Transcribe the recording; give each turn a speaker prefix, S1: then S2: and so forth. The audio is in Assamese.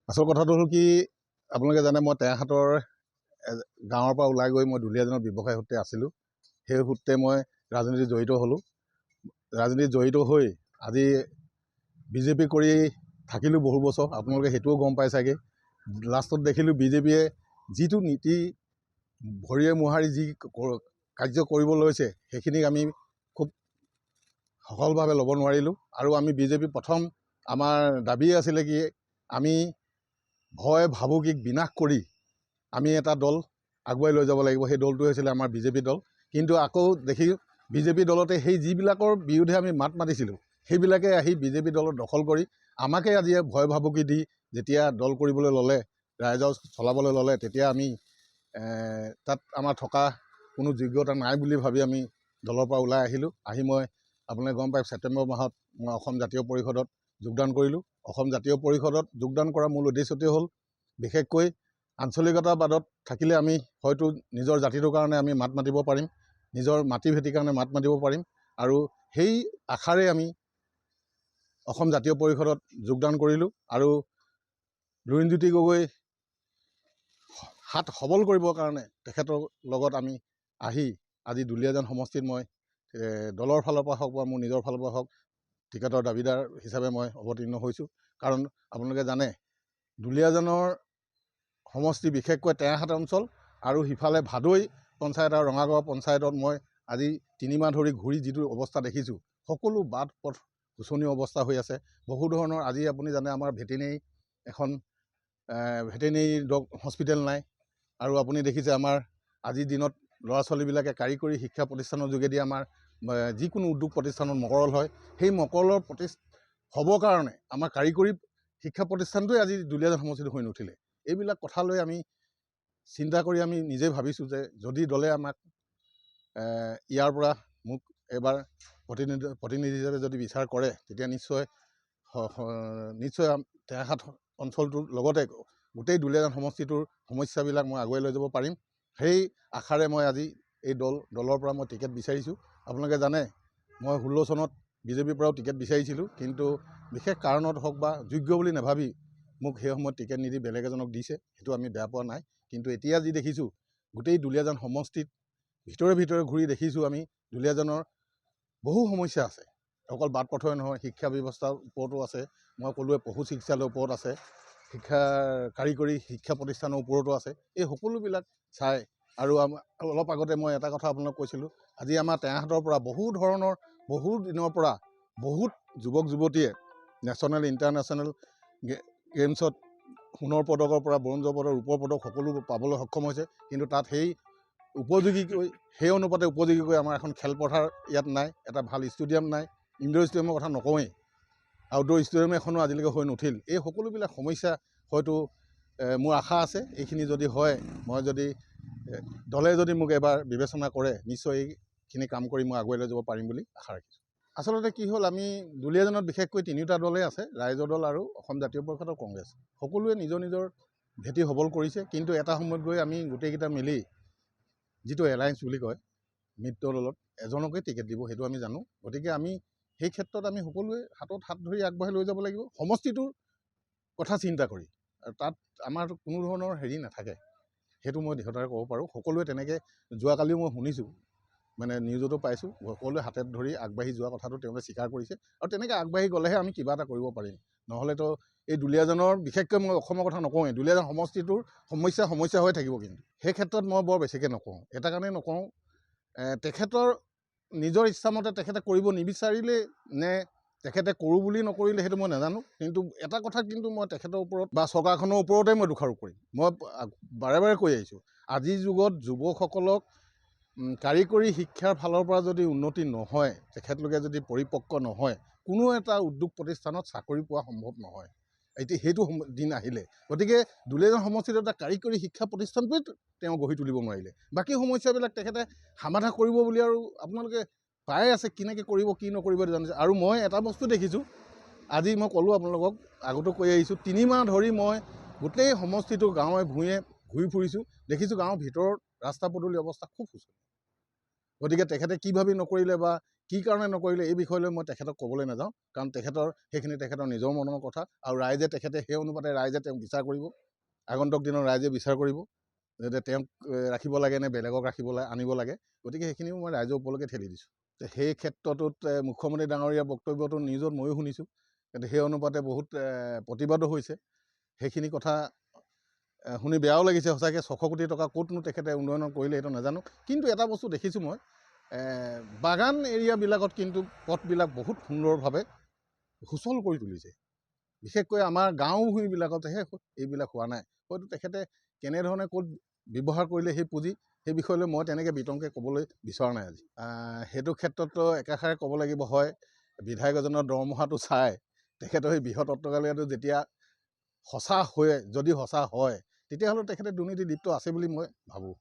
S1: আচল কথাটো হ'ল কি আপোনালোকে জানে মই টেঙাখাটৰ গাঁৱৰ পৰা ওলাই গৈ মই দুলীয়াজানৰ ব্যৱসায় সূত্ৰে আছিলোঁ। সেই সূত্ৰে মই ৰাজনীতিত জড়িত হ'লোঁ। ৰাজনীতিত জড়িত হৈ আজি বিজেপি কৰি থাকিলোঁ বহু বছৰ। আপোনালোকে সেইটোও গম পাই চাগে। লাষ্টত দেখিলোঁ বিজেপিয়ে যিটো নীতি ভৰিয়ে মোহাৰি যি কাৰ্য কৰিব লৈছে সেইখিনিক আমি খুব সফলভাৱে ল'ব নোৱাৰিলোঁ। আৰু আমি বিজেপি প্ৰথম আমাৰ দাবী আছিলে কি আমি ভয় ভাবুকিক বিনাশ কৰি আমি এটা দল আগুৱাই লৈ যাব লাগিব। সেই দলটো হৈছিলে আমাৰ বিজেপি দল। কিন্তু আকৌ দেখি বিজেপি দলতে সেই যিবিলাকৰ বিৰুদ্ধে আমি মাত মাতিছিলোঁ সেইবিলাকে আহি বিজেপি দলত দখল কৰি আমাকে আজি ভয় ভাবুকি দি যেতিয়া দল কৰিবলৈ ল'লে, ৰাইজক চলাবলৈ ল'লে, তেতিয়া আমি তাত আমাৰ থকা কোনো যোগ্যতা নাই বুলি ভাবি আমি দলৰ পৰা ওলাই আহিলোঁ। আহি মই আপোনালোকে গম পায় ছেপ্টেম্বৰ মাহত মই অসম জাতীয় পৰিষদত যোগদান কৰিলোঁ। অসম জাতীয় পৰিষদত যোগদান কৰা মূল উদ্দেশ্যটোৱে হ'ল বিশেষকৈ আঞ্চলিকতাবাদত থাকিলে আমি হয়তো নিজৰ জাতিটোৰ কাৰণে আমি মাত মাতিব পাৰিম, নিজৰ মাটি ভেটিৰ কাৰণে মাত মাতিব পাৰিম। আৰু সেই আশাৰে আমি অসম জাতীয় পৰিষদত যোগদান কৰিলোঁ। আৰু লুৰিণজ্যোতি গগৈ হাত সবল কৰিবৰ কাৰণে তেখেতৰ লগত আমি আহি আজি দুলীয়াজান সমষ্টিত মই দলৰ ফালৰ পৰা হওক বা মোৰ নিজৰ ফালৰ পৰা হওক টিকেটৰ দাবীদাৰ হিচাপে মই অৱতীৰ্ণ হৈছোঁ। কাৰণ আপোনালোকে জানে দুলীয়াজানৰ সমষ্টি বিশেষকৈ টেঙাখাট অঞ্চল আৰু সিফালে ভাদৈ পঞ্চায়ত আৰু ৰঙাগড় পঞ্চায়তত মই আজি 3 মাহ ধৰি ঘূৰি যিটো অৱস্থা দেখিছোঁ, সকলো বাট পথ শোচনীয় অৱস্থা হৈ আছে। বহু ধৰণৰ আজি আপুনি জানে আমাৰ ভেটেনেৰী হস্পিটেল নাই। আৰু আপুনি দেখিছে আমাৰ আজিৰ দিনত ল'ৰা ছোৱালীবিলাকে কাৰিকৰী শিক্ষা প্ৰতিষ্ঠানৰ যোগেদি আমাৰ যিকোনো উদ্যোগ প্ৰতিষ্ঠানত মকৰল হয়। সেই মকৰলৰ হ'বৰ কাৰণে আমাৰ কাৰিকৰী শিক্ষা প্ৰতিষ্ঠানটোৱে আজি দুলীয়াজান সমষ্টিত হৈ নুঠিলে। এইবিলাক কথা লৈ আমি চিন্তা কৰি আমি নিজে ভাবিছোঁ যে যদি দলে আমাক ইয়াৰ পৰা মোক এবাৰ প্ৰতিনিধি হিচাপে যদি বিচাৰ কৰে তেতিয়া নিশ্চয় টেঙাখাট অঞ্চলটোৰ লগতে গোটেই দুলীয়াজান সমষ্টিটোৰ সমস্যাবিলাক মই আগুৱাই লৈ যাব পাৰিম। সেই আশাৰে মই আজি এই দলৰ পৰা মই টিকেট বিচাৰিছোঁ। আপোনালোকে জানে মই 16 চনত বিজেপিৰ পৰাও টিকেট বিচাৰিছিলোঁ, কিন্তু বিশেষ কাৰণত হওক বা যোগ্য বুলি নাভাবি মোক সেই সময়ত টিকেট নিদি বেলেগ এজনক দিছে। সেইটো আমি বেয়া পোৱা নাই। কিন্তু এতিয়া যি দেখিছোঁ গোটেই দুলীয়াজান সমষ্টিত ভিতৰে ভিতৰে ঘূৰি দেখিছোঁ আমি দুলীয়াজানৰ বহু সমস্যা আছে। অকল বাট পথৰে নহয়, শিক্ষা ব্যৱস্থাৰ ওপৰতো আছে। মই ক'লোৱে পশু চিকিৎসালয়ৰ ওপৰত আছে, কাৰিকৰী শিক্ষা প্ৰতিষ্ঠানৰ ওপৰতো আছে। এই সকলোবিলাক চাই আৰু অলপ আগতে মই এটা কথা আপোনালোক কৈছিলোঁ, আজি আমাৰ টেঙাখাটৰ পৰা বহু দিনৰ পৰা বহুত যুৱক যুৱতীয়ে নেশ্যনেল ইণ্টাৰনেশ্যনেল গেমছত সোণৰ পদকৰ পৰা ব্ৰঞ্জ পদক, ৰূপৰ পদক সকলো পাবলৈ সক্ষম হৈছে। কিন্তু তাত সেই অনুপাতে উপযোগীকৈ আমাৰ এখন খেলপথাৰ ইয়াত নাই, এটা ভাল ষ্টেডিয়াম নাই, ইনডোৰ ষ্টেডিয়ামৰ কথা নকওঁৱেই, আউটডোৰ ষ্টেডিয়াম এখনো আজিলৈকে হৈ নুঠিল। এই সকলোবিলাক সমস্যা হয়তো মোৰ আশা আছে এইখিনি যদি হয়, মই যদি দলে যদি মোক এবাৰ বিবেচনা কৰে নিশ্চয় এইখিনি কাম কৰি মই আগুৱাই লৈ যাব পাৰিম বুলি আশা ৰাখিছোঁ। আচলতে কি হ'ল, আমি দুলীয়াজানত বিশেষকৈ 3টা দলেই আছে, ৰাইজৰ দল আৰু অসম জাতীয় পৰিষদ আৰু কংগ্ৰেছ। সকলোৱে নিজৰ নিজৰ ভেটি সবল কৰিছে। কিন্তু এটা সময়ত গৈ আমি গোটেইকেইটা মিলি যিটো এলায়েন্স বুলি কয় মিত্ৰ দলত এজনকে টিকেট দিব, সেইটো আমি জানো। গতিকে আমি সেই ক্ষেত্ৰত আমি সকলোৱে হাতত হাত ধৰি আগবাঢ়ি লৈ যাব লাগিব সমষ্টিটোৰ কথা চিন্তা কৰি। আৰু তাত আমাৰ কোনো ধৰণৰ হেৰি নাথাকে, সেইটো মই দৃঢ়তাৰে ক'ব পাৰোঁ। সকলোৱে তেনেকৈ যোৱাকালিও মই শুনিছোঁ, মানে নিউজতো পাইছোঁ, সকলোৱে হাতে ধৰি আগবাঢ়ি যোৱা কথাটো তেওঁলোকে স্বীকাৰ কৰিছে। আৰু তেনেকৈ আগবাঢ়ি গ'লেহে আমি কিবা এটা কৰিব পাৰিম। নহ'লেতো এই দুলীয়াজানৰ বিশেষকৈ মই অসমৰ কথা নকওঁৱেই, দুলীয়াজান সমষ্টিটোৰ সমস্যা হৈ থাকিব। কিন্তু সেই ক্ষেত্ৰত মই বৰ বেছিকৈ নকওঁ। এটা কাৰণেই নকওঁ, তেখেতৰ নিজৰ ইচ্ছামতে তেখেতে কৰিব নিবিচাৰিলে নে তেখেতে কৰোঁ বুলি নকৰিলে সেইটো মই নাজানো। কিন্তু এটা কথা কিন্তু মই তেখেতৰ ওপৰত বা চৰকাৰখনৰ ওপৰতে মই দোষাৰোপ কৰিম। মই বাৰে বাৰে কৈ আহিছোঁ, আজিৰ যুগত যুৱকসকলক কাৰিকৰী শিক্ষাৰ ফালৰ পৰা যদি উন্নতি নহয়, তেখেতলোকে যদি পৰিপক্ক নহয়, কোনো এটা উদ্যোগ প্ৰতিষ্ঠানত চাকৰি পোৱা সম্ভৱ নহয়। এতিয়া সেইটো দিন আহিলে। গতিকে দুলীয়াজান সমষ্টিত এটা কাৰিকৰী শিক্ষা প্ৰতিষ্ঠানটোৱে তেওঁ গঢ়ি তুলিব নোৱাৰিলে। বাকী সমস্যাবিলাক তেখেতে সমাধান কৰিব বুলি আৰু আপোনালোকে পাই আছে, কেনেকৈ কৰিব কি নকৰিব জানিছে। আৰু মই এটা বস্তু দেখিছোঁ, আজি মই ক'লোঁ আপোনালোকক, আগতো কৈ আহিছোঁ, 3 মাহ ধৰি মই গোটেই সমষ্টিটো গাঁৱে ভূঞে ঘূৰি ফুৰিছোঁ, দেখিছোঁ গাঁৱৰ ভিতৰত ৰাস্তা পদূলি অৱস্থা খুব শোচনীয়। গতিকে তেখেতে কি ভাবি নকৰিলে বা কি কাৰণে নকৰিলে এই বিষয়লৈ মই তেখেতক ক'বলৈ নাযাওঁ, কাৰণ সেইখিনি তেখেতৰ নিজৰ মনৰ কথা, আৰু তেখেতে সেই অনুপাতে ৰাইজে তেওঁক বিচাৰ কৰিব। আগন্তুক দিনত ৰাইজে বিচাৰ কৰিব যে তেওঁক ৰাখিব লাগে নে বেলেগক আনিব লাগে। গতিকে সেইখিনিও মই ৰাইজৰ ওপৰলৈকে ঠেলি দিছোঁ। সেই ক্ষেত্ৰটোত মুখ্যমন্ত্ৰী ডাঙৰীয়াৰ বক্তব্যটো নিউজত ময়ো শুনিছোঁ, কিন্তু সেই অনুপাতে বহুত প্ৰতিবাদো হৈছে। সেইখিনি কথা শুনি বেয়াও লাগিছে সঁচাকৈ। 600 কোটি টকা ক'তনো তেখেতে উন্নয়ন কৰিলে সেইটো নাজানো, কিন্তু এটা বস্তু দেখিছোঁ মই, বাগান এৰিয়াবিলাকত কিন্তু পথবিলাক বহুত সুন্দৰভাৱে সুচল কৰি তুলিছে। বিশেষকৈ আমাৰ গাঁও ভূঁইবিলাকতহে এইবিলাক হোৱা নাই। হয়তো তেখেতে কেনেধৰণে ক'ত ব্যৱহাৰ কৰিলে সেই পুঁজি, সেই বিষয়লৈ মই তেনেকৈ বিতংকৈ ক'বলৈ বিচৰা নাই আজি। সেইটো ক্ষেত্ৰতো একাষাৰে ক'ব লাগিব, হয় বিধায়ক এজনৰ দৰমহাটো চাই তেখেতৰ সেই বৃহৎ অট্টালিকাটো যেতিয়া যদি সঁচা হয়, তেতিয়াহ'লে তেখেতে দুৰ্নীতি লিপ্ত আছে বুলি মই ভাবোঁ।